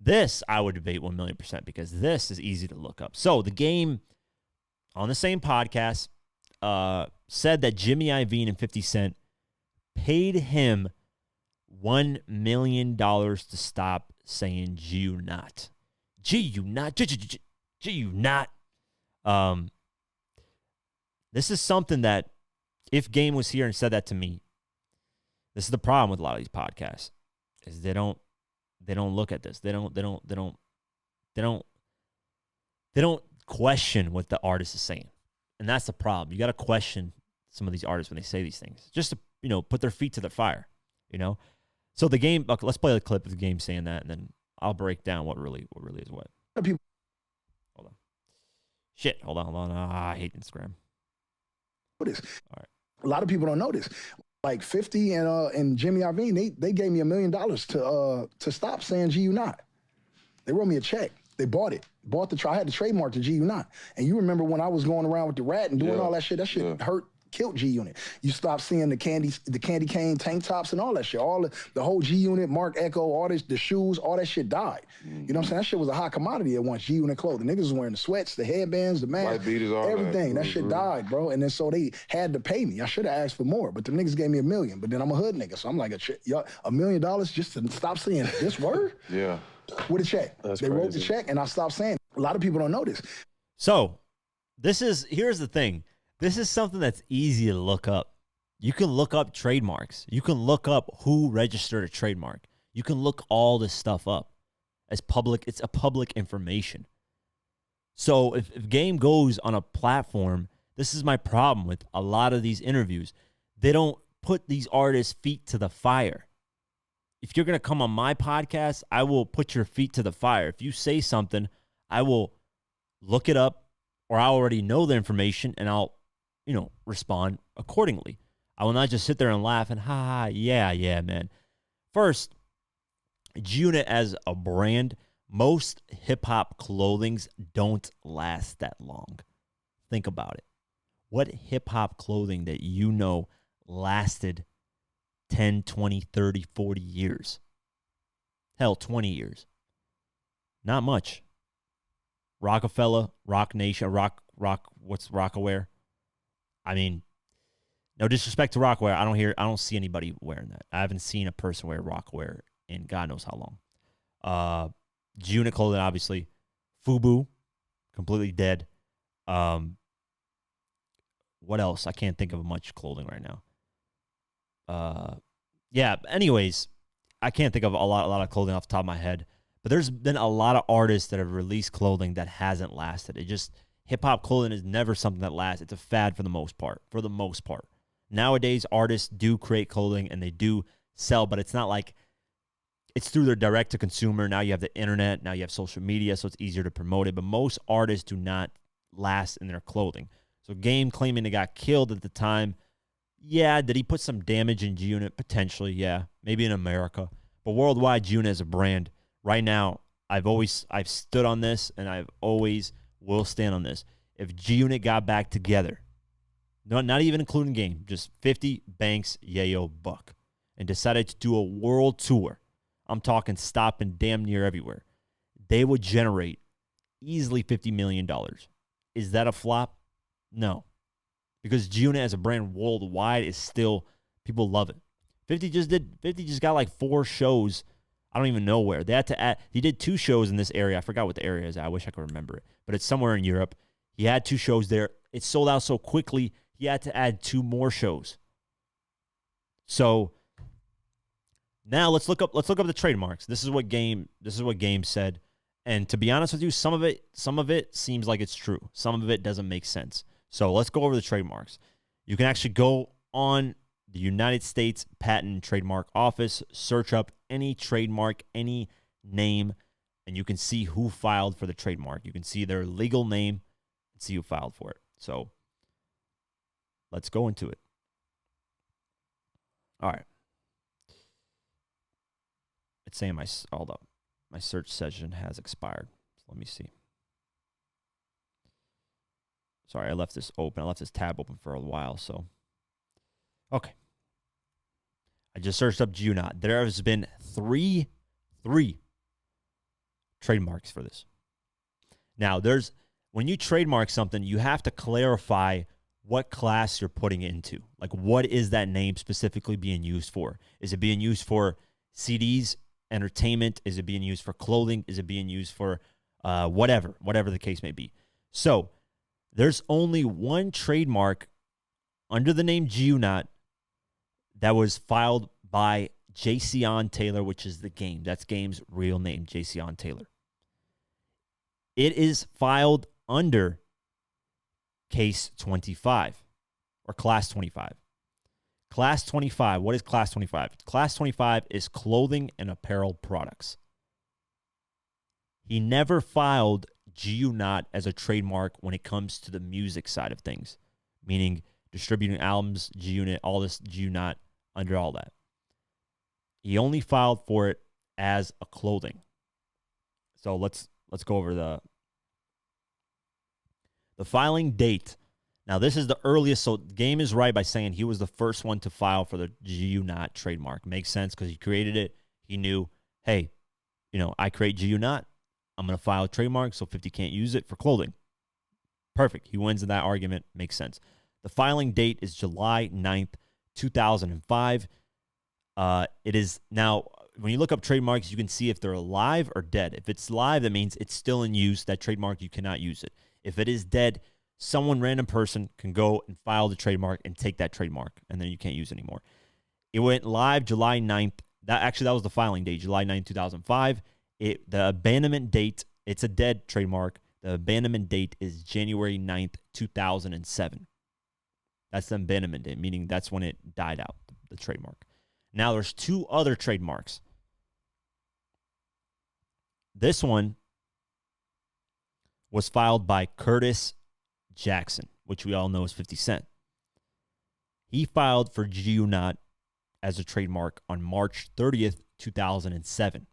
This I would debate 1,000,000% because this is easy to look up. So the game on the same podcast said that Jimmy Iovine and 50 Cent paid him $1 million to stop saying G-Unot. G-Unot. G-Unot. This is something that if Game was here and said that to me, this is the problem with a lot of these podcasts is they don't look at this. They don't question what the artist is saying. And that's the problem. You got to question some of these artists when they say these things. Just to, put their feet to the fire, So the Game, okay, let's play the clip of the Game saying that, and then I'll break down what really is what. Hold on. Shit, hold on. I hate Instagram. All right. A lot of people don't know this. Like 50 and Jimmy Iovine, they gave me $1 million to stop saying G-Unot. They wrote me a check. They bought it. I had to trademark the G-Unot. And you remember when I was going around with the rat and doing all that shit? That shit killed G-Unit. You stopped seeing the candy cane tank tops and all that shit. All the whole G-Unit, Mark Echo, all this, the shoes, all that shit died. You know what I'm saying? That shit was a hot commodity at once. G-Unit clothing. Niggas was wearing the sweats, the headbands, the masks, everything. That shit died, bro. And then so they had to pay me. I should have asked for more, but the niggas gave me $1 million. But then I'm a hood nigga, so I'm like, $1 million just to stop saying this word? Yeah. With a check. That's they crazy. wrote the check and I stopped saying it. A lot of people don't know this. So here's the thing. This is something that's easy to look up. You can look up trademarks. You can look up who registered a trademark. You can look all this stuff up as public. It's a public information. So if Game goes on a platform, this is my problem with a lot of these interviews. They don't put these artists' feet to the fire. If you're going to come on my podcast, I will put your feet to the fire. If you say something, I will look it up, or I already know the information, and I'll, respond accordingly. I will not just sit there and laugh and, yeah, man. First, G-Unit as a brand, most hip-hop clothings don't last that long. Think about it. What hip-hop clothing that lasted 10, 20, 30, 40 years? Hell, 20 years. Not much. Rockefeller, Rock Nation, what's Rockaware? I mean, no disrespect to Rockaware. I don't see anybody wearing that. I haven't seen a person wear Rockaware in God knows how long. G-Unit clothing, obviously. FUBU, completely dead. What else? I can't think of much clothing right now. Anyways, I can't think of a lot of clothing off the top of my head. But there's been a lot of artists that have released clothing that hasn't lasted. Hip-hop clothing is never something that lasts. It's a fad for the most part. Nowadays, artists do create clothing and they do sell, but it's not like it's through their direct-to-consumer. Now you have the internet. Now you have social media, so it's easier to promote it. But most artists do not last in their clothing. So Game claiming they got killed at the time. Yeah, did he put some damage in G-Unit? Potentially, yeah. Maybe in America. But worldwide, G-Unit as a brand, right now, I've stood on this, and I've always will stand on this. If G-Unit got back together, not even including Game, just 50, Banks, Yayo, Buck, and decided to do a world tour, I'm talking stopping damn near everywhere, they would generate easily $50 million. Is that a flop? No. Because G-Unit as a brand worldwide is still, people love it. 50 just got like 4 shows. I don't even know where. They had to add, he did 2 shows in this area. I forgot what the area is. I wish I could remember it. But it's somewhere in Europe. He had 2 shows there. It sold out so quickly, he had to add 2 more shows. So now let's look up the trademarks. This is what Game said. And to be honest with you, some of it seems like it's true. Some of it doesn't make sense. So let's go over the trademarks. You can actually go on the United States Patent and Trademark Office, search up any trademark, any name, and you can see who filed for the trademark. You can see their legal name and see who filed for it. So let's go into it. All right. It's saying my search session has expired. So let me see. Sorry, I left this open. I left this tab open for a while, so. Okay. I just searched up G-Unot. There has been three trademarks for this. Now, when you trademark something, you have to clarify what class you're putting it into. Like, what is that name specifically being used for? Is it being used for CDs, entertainment? Is it being used for clothing? Is it being used for whatever the case may be? So there's only one trademark under the name G-Unot that was filed by J-Unot Taylor, which is the game. That's game's real name, J-Unot Taylor. It is filed under Case 25 or Class 25. Class 25, what is Class 25? Class 25 is clothing and apparel products. He never filed G-Unot as a trademark when it comes to the music side of things, meaning distributing albums, G-Unit, all this G-Unot under all that. He only filed for it as a clothing. So let's go over the filing date. Now, this is the earliest, so Game is right by saying he was the first one to file for the G-Unot trademark. Makes sense because he created it. He knew, hey, I create G-Unot. I'm going to file a trademark so 50 can't use it for clothing. Perfect. He wins in that argument. Makes sense. The filing date is July 9th, 2005. It is now, when you look up trademarks, you can see if they're alive or dead. If it's live, that means it's still in use. That trademark, you cannot use it. If it is dead, random person can go and file the trademark and take that trademark, and then you can't use it anymore. It went live July 9th. That was the filing date, July 9th, 2005. The abandonment date, it's a dead trademark. The abandonment date is January 9th, 2007. That's the abandonment date, meaning that's when it died out, the trademark. Now, there's two other trademarks. This one was filed by Curtis Jackson, which we all know is 50 Cent. He filed for G-Unot as a trademark on March 30th, 2007.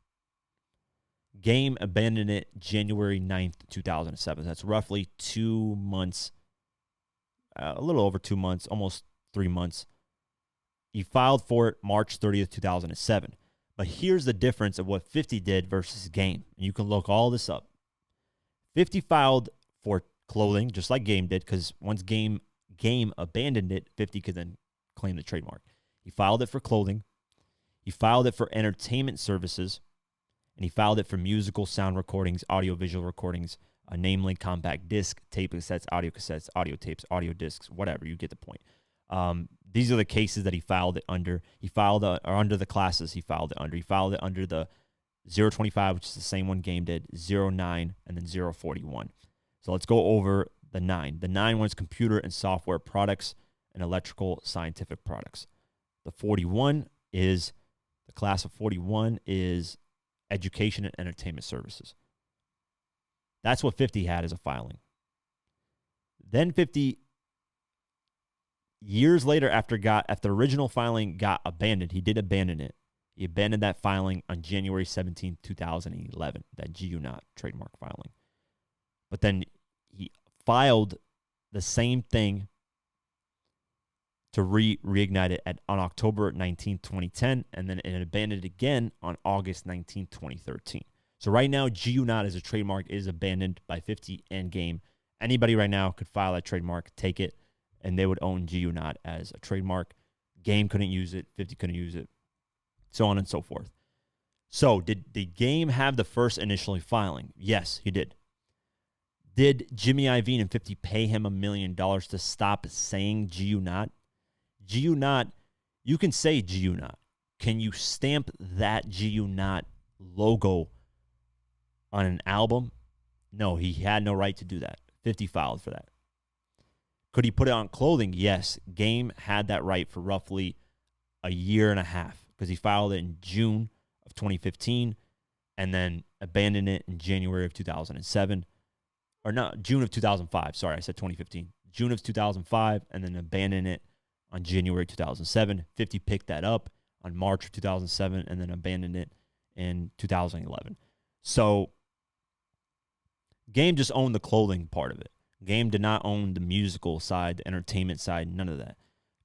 Game abandoned it January 9th, 2007. That's roughly 2 months, a little over 2 months, almost 3 months. He filed for it March 30th, 2007. But here's the difference of what 50 did versus Game. And you can look all this up. 50 filed for clothing, just like Game did, because once Game abandoned it, 50 could then claim the trademark. He filed it for clothing. He filed it for entertainment services. And he filed it for musical sound recordings, audio-visual recordings, namely compact disc, tape cassettes, audio tapes, audio discs, whatever. You get the point. These are the cases that he filed it under. He filed under the classes he filed it under. He filed it under the 025, which is the same one Game did, 09, and then 041. So let's go over the 9. The 9 was computer and software products and electrical scientific products. The class of 41 is education and entertainment services. That's what 50 had as a filing. Then 50, years later, after original filing got abandoned, he did abandon it. He abandoned that filing on January 17, 2011, that G-Unot trademark filing. But then he filed the same thing to reignite it on October 19, 2010, and then it abandoned it again on August 19, 2013. So right now, G-Unot as a trademark is abandoned by 50 and Game. Anybody right now could file that trademark, take it, and they would own G-Unot as a trademark. Game couldn't use it, 50 couldn't use it, so on and so forth. So did the Game have the first initially filing? Yes, he did. Did Jimmy Iovine and 50 pay him $1 million to stop saying G-Unot? G-Unot, you can say G-Unot. Can you stamp that G-Unot logo on an album? No, he had no right to do that. 50 filed for that. Could he put it on clothing? Yes. Game had that right for roughly a year and a half because he filed it in June of 2015 and then abandoned it in January of 2007. Or not, June of 2005. Sorry, I said 2015. June of 2005 and then abandoned it on January 2007. 50 picked that up on March of 2007 and then abandoned it in 2011. So Game just owned the clothing part of it. Game did not own the musical side, the entertainment side, none of that.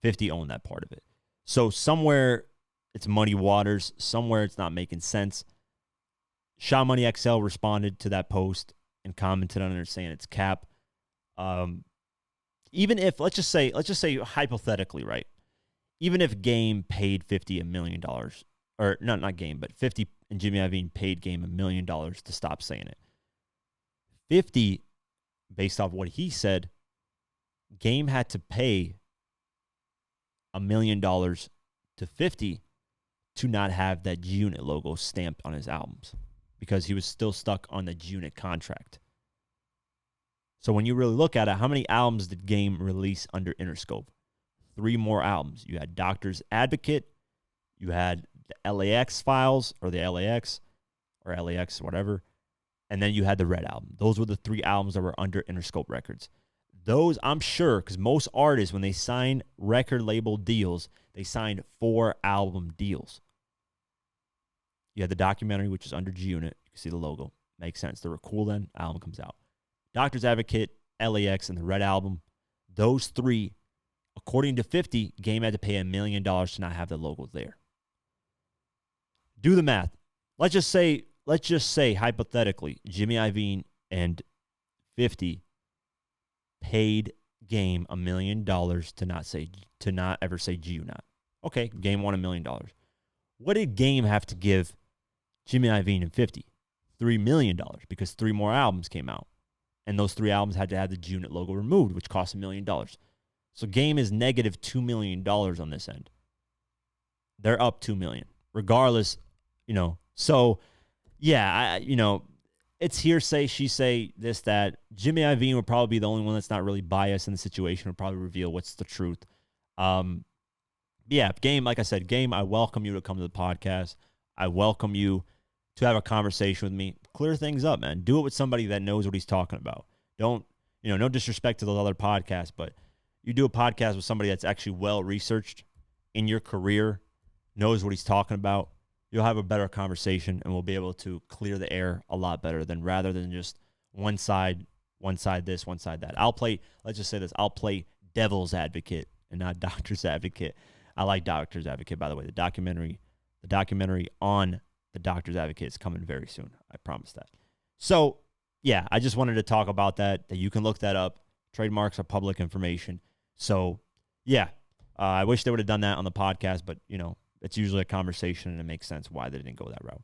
50 owned that part of it. So somewhere it's muddy waters. Somewhere it's not making sense. Shaw Money XL responded to that post and commented on it saying it's cap. Even if let's just say hypothetically, right? Even if Game paid 50 $1 million, or not Game, but 50 and Jimmy Iovine paid Game $1 million to stop saying it. 50, based off what he said, Game had to pay $1 million to 50 to not have that G-Unit logo stamped on his albums because he was still stuck on the G-Unit contract. So when you really look at it, how many albums did Game release under Interscope? 3 more albums. You had Doctor's Advocate, you had the LAX files, or the LAX, or LAX, whatever, and then you had the Red album. Those were the 3 albums that were under Interscope Records. Those, I'm sure, because most artists, when they sign record label deals, they signed 4 album deals. You had the documentary, which is under G-Unit. You can see the logo. Makes sense. They were cool then. Album comes out. Doctor's Advocate, LAX, and the Red album. Those 3, according to 50, Game had to pay $1 million to not have the logo there. Do the math. Let's just say hypothetically, Jimmy Iovine and 50 paid Game $1 million to not ever say G-Unot. Okay, Game won $1 million. What did Game have to give Jimmy Iovine and 50? $3 million, because 3 more albums came out. And those 3 albums had to have the G-Unit logo removed, which cost $1 million. So Game is negative $2 million on this end. They're up $2 million. Regardless, So, yeah, it's hearsay, she say, this, that. Jimmy Iovine would probably be the only one that's not really biased in the situation, would probably reveal what's the truth. Yeah, Game, like I said, Game, I welcome you to come to the podcast. I welcome you to have a conversation with me. Clear things up, man. Do it with somebody that knows what he's talking about. Don't, no disrespect to those other podcasts, but you do a podcast with somebody that's actually well-researched in your career, knows what he's talking about, you'll have a better conversation, and we'll be able to clear the air a lot better rather than just one side this, one side that. Let's just say this, I'll play devil's advocate and not doctor's advocate. I like Doctor's Advocate, by the way. The documentary on the Doctor's Advocate is coming very soon. I promise that. So, yeah, I just wanted to talk about that you can look that up. Trademarks are public information. So, yeah, I wish they would have done that on the podcast, but, it's usually a conversation, and it makes sense why they didn't go that route.